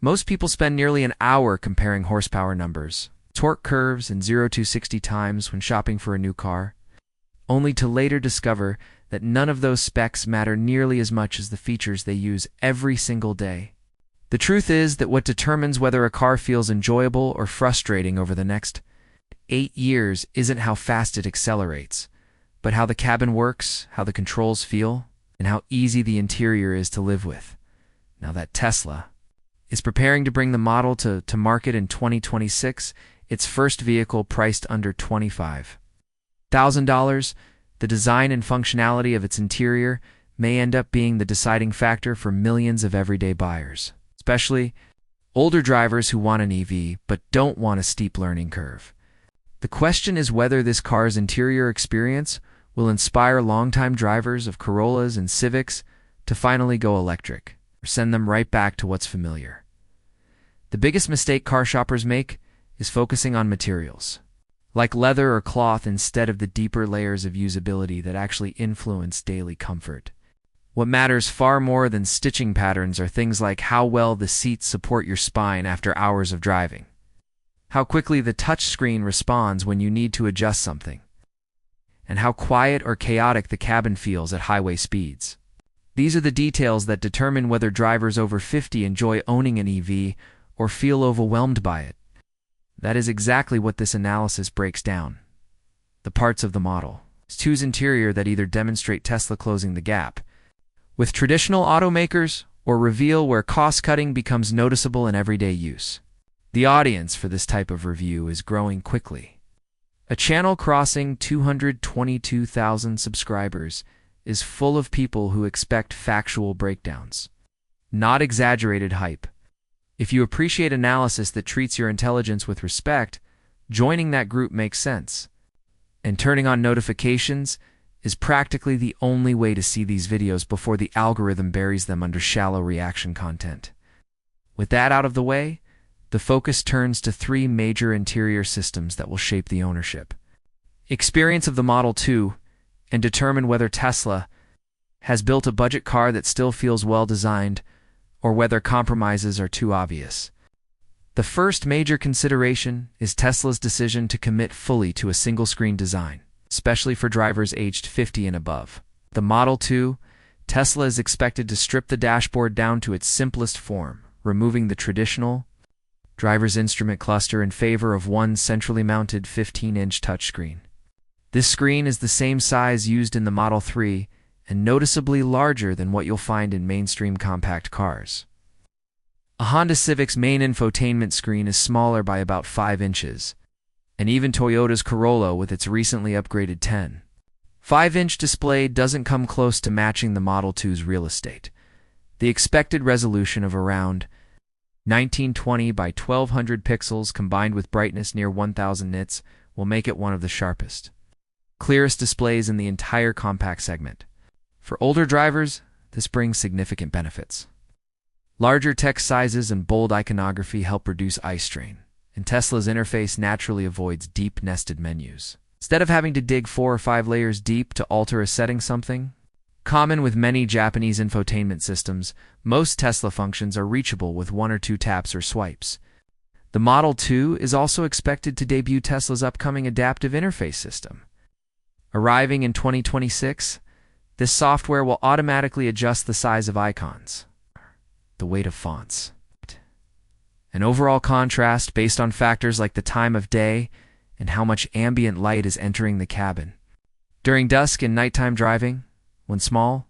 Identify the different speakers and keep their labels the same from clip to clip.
Speaker 1: Most people spend nearly an hour comparing horsepower numbers, torque curves, and 0 to 60 times when shopping for a new car, only to later discover that none of those specs matter nearly as much as the features they use every single day. The truth is that what determines whether a car feels enjoyable or frustrating over the next 8 years isn't how fast it accelerates, but how the cabin works, how the controls feel, and how easy the interior is to live with. Now that Tesla is preparing to bring the Model to market in 2026, its first vehicle priced under $25,000, the design and functionality of its interior may end up being the deciding factor for millions of everyday buyers, especially older drivers who want an EV but don't want a steep learning curve. The question is whether this car's interior experience will inspire longtime drivers of Corollas and Civics to finally go electric, or send them right back to what's familiar. The biggest mistake car shoppers make is focusing on materials, like leather or cloth, instead of the deeper layers of usability that actually influence daily comfort. What matters far more than stitching patterns are things like how well the seats support your spine after hours of driving, how quickly the touchscreen responds when you need to adjust something, and how quiet or chaotic the cabin feels at highway speeds. These are the details that determine whether drivers over 50 enjoy owning an EV or feel overwhelmed by it. That is exactly what this analysis breaks down. The parts of the Model 2's interior that either demonstrate Tesla closing the gap with traditional automakers or reveal where cost-cutting becomes noticeable in everyday use. The audience for this type of review is growing quickly. A channel crossing 222,000 subscribers is full of people who expect factual breakdowns, not exaggerated hype. If you appreciate analysis that treats your intelligence with respect, joining that group makes sense. And turning on notifications is practically the only way to see these videos before the algorithm buries them under shallow reaction content. With that out of the way, the focus turns to 3 major interior systems that will shape the ownership experience of the Model 2 and determine whether Tesla has built a budget car that still feels well-designed or whether compromises are too obvious. The first major consideration is Tesla's decision to commit fully to a single-screen design, especially for drivers aged 50 and above. The Model 2, Tesla is expected to strip the dashboard down to its simplest form, removing the traditional driver's instrument cluster in favor of one centrally mounted 15-inch touchscreen. This screen is the same size used in the Model 3 and noticeably larger than what you'll find in mainstream compact cars. A Honda Civic's main infotainment screen is smaller by about 5 inches, and even Toyota's Corolla with its recently upgraded 10.5-inch display doesn't come close to matching the Model 2's real estate. The expected resolution of around 1920 by 1200 pixels combined with brightness near 1000 nits will make it one of the sharpest, clearest displays in the entire compact segment. For older drivers, this brings significant benefits. Larger text sizes and bold iconography help reduce eye strain, and Tesla's interface naturally avoids deep nested menus. Instead of having to dig 4 or 5 layers deep to alter a setting something, common with many Japanese infotainment systems, most Tesla functions are reachable with 1 or 2 taps or swipes. The Model 2 is also expected to debut Tesla's upcoming adaptive interface system. Arriving in 2026, this software will automatically adjust the size of icons, the weight of fonts, and overall contrast based on factors like the time of day and how much ambient light is entering the cabin. During dusk and nighttime driving, when small,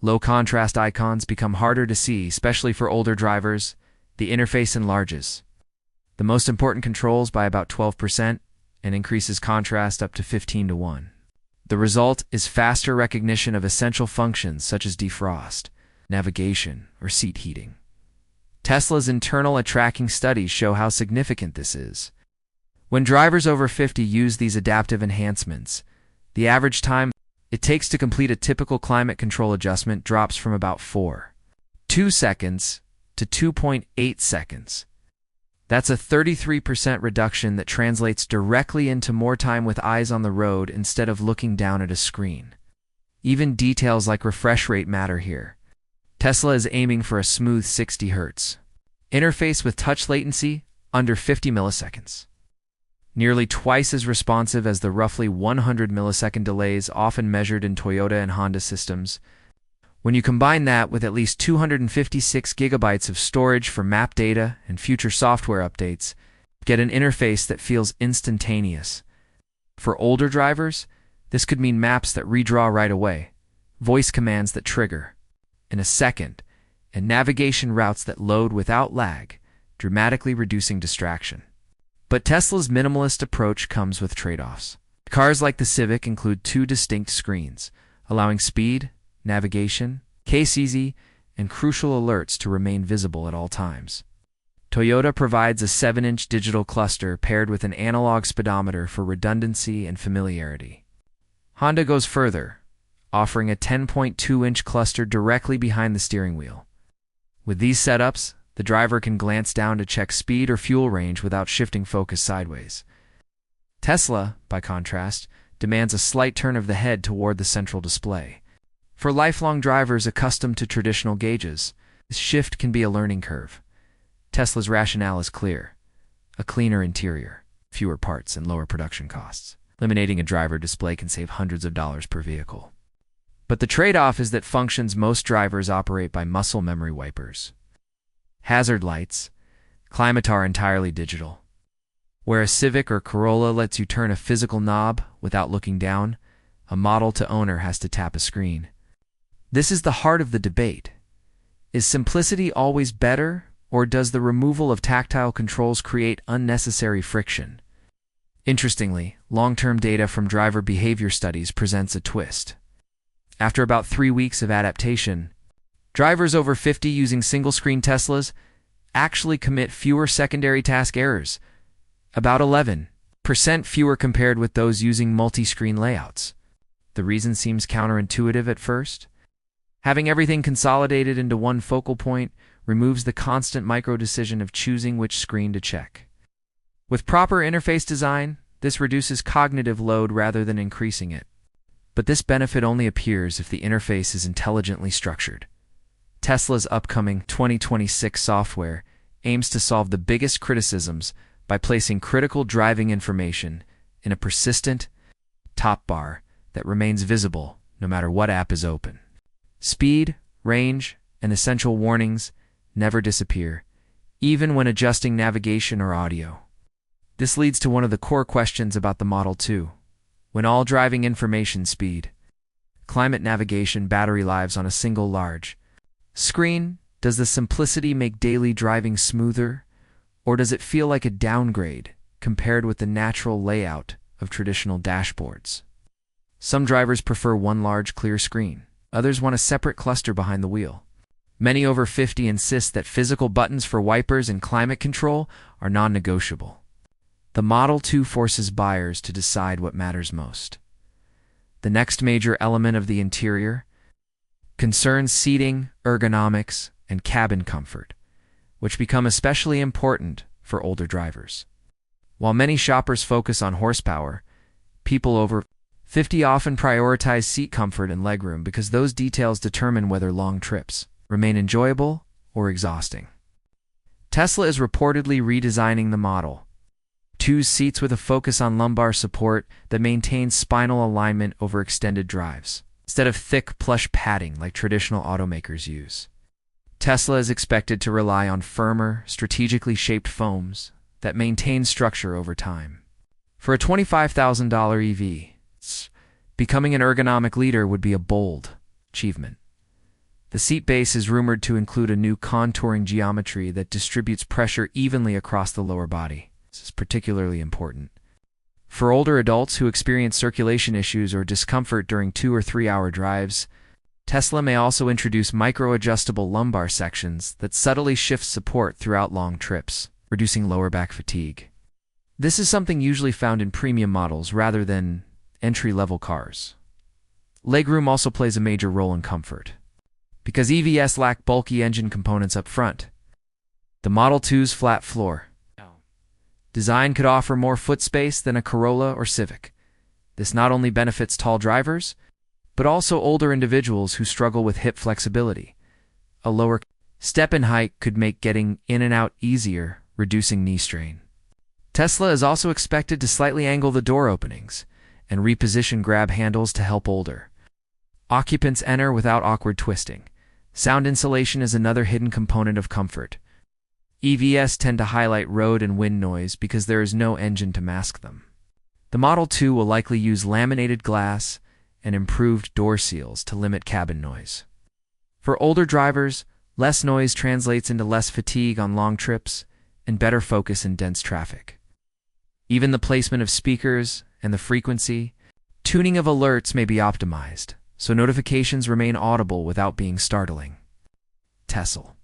Speaker 1: low-contrast icons become harder to see, especially for older drivers, the interface enlarges the most important controls by about 12% and increases contrast up to 15:1. The result is faster recognition of essential functions such as defrost, navigation, or seat heating. Tesla's internal tracking studies show how significant this is. When drivers over 50 use these adaptive enhancements, the average time it takes to complete a typical climate control adjustment drops from about 4.2 seconds to 2.8 seconds. That's a 33% reduction that translates directly into more time with eyes on the road instead of looking down at a screen. Even details like refresh rate matter here. Tesla is aiming for a smooth 60 Hz Interface with touch latency under 50 milliseconds. Nearly twice as responsive as the roughly 100 millisecond delays often measured in Toyota and Honda systems. When you combine that with at least 256 gigabytes of storage for map data and future software updates, get an interface that feels instantaneous. For older drivers, this could mean maps that redraw right away, voice commands that trigger in a second, and navigation routes that load without lag, dramatically reducing distraction. But Tesla's minimalist approach comes with trade-offs. Cars like the Civic include two distinct screens, allowing speed, navigation, case easy, and crucial alerts to remain visible at all times. Toyota provides a 7-inch digital cluster paired with an analog speedometer for redundancy and familiarity. Honda goes further, offering a 10.2-inch cluster directly behind the steering wheel. With these setups, the driver can glance down to check speed or fuel range without shifting focus sideways. Tesla, by contrast, demands a slight turn of the head toward the central display. For lifelong drivers accustomed to traditional gauges, this shift can be a learning curve. Tesla's rationale is clear: a cleaner interior, fewer parts, and lower production costs. Eliminating a driver display can save hundreds of dollars per vehicle. But the trade-off is that functions most drivers operate by muscle memory wipers. Hazard lights, climate are entirely digital. Where a Civic or Corolla lets you turn a physical knob without looking down, a model to owner has to tap a screen. This is the heart of the debate. Is simplicity always better, or does the removal of tactile controls create unnecessary friction? Interestingly, long-term data from driver behavior studies presents a twist. After about 3 weeks of adaptation, drivers over 50 using single-screen Teslas actually commit fewer secondary task errors, about 11% fewer compared with those using multi-screen layouts. The reason seems counterintuitive at first. Having everything consolidated into one focal point removes the constant micro-decision of choosing which screen to check. With proper interface design, this reduces cognitive load rather than increasing it. But this benefit only appears if the interface is intelligently structured. Tesla's upcoming 2026 software aims to solve the biggest criticisms by placing critical driving information in a persistent top bar that remains visible no matter what app is open. Speed, range, and essential warnings never disappear, even when adjusting navigation or audio. This leads to one of the core questions about the Model 2. When all driving information, speed, climate, navigation, battery lives on a single large screen, does the simplicity make daily driving smoother, or does it feel like a downgrade compared with the natural layout of traditional dashboards? Some drivers prefer one large, clear screen. Others want a separate cluster behind the wheel. Many over 50 insist that physical buttons for wipers and climate control are non-negotiable. The Model 2 forces buyers to decide what matters most. The next major element of the interior concerns seating, ergonomics, and cabin comfort, which become especially important for older drivers. While many shoppers focus on horsepower, people over 50 often prioritize seat comfort and legroom because those details determine whether long trips remain enjoyable or exhausting. Tesla is reportedly redesigning the Model 2's seats with a focus on lumbar support that maintains spinal alignment over extended drives, instead of thick, plush padding like traditional automakers use. Tesla is expected to rely on firmer, strategically shaped foams that maintain structure over time. For a $25,000 EV, becoming an ergonomic leader would be a bold achievement. The seat base is rumored to include a new contouring geometry that distributes pressure evenly across the lower body. This is particularly important. For older adults who experience circulation issues or discomfort during 2 or 3 hour drives, Tesla may also introduce micro-adjustable lumbar sections that subtly shift support throughout long trips, reducing lower back fatigue. This is something usually found in premium models rather than entry-level cars. Legroom also plays a major role in comfort. Because EVs lack bulky engine components up front, the Model 2's flat floor design could offer more foot space than a Corolla or Civic. This not only benefits tall drivers, but also older individuals who struggle with hip flexibility. A lower Step and height could make getting in and out easier, reducing knee strain. Tesla is also expected to slightly angle the door openings and reposition grab handles to help older occupants enter without awkward twisting. Sound insulation is another hidden component of comfort. EVs tend to highlight road and wind noise because there is no engine to mask them. The Model 2 will likely use laminated glass and improved door seals to limit cabin noise. For older drivers, less noise translates into less fatigue on long trips and better focus in dense traffic. Even the placement of speakers and the frequency, tuning of alerts may be optimized, so notifications remain audible without being startling. Tesla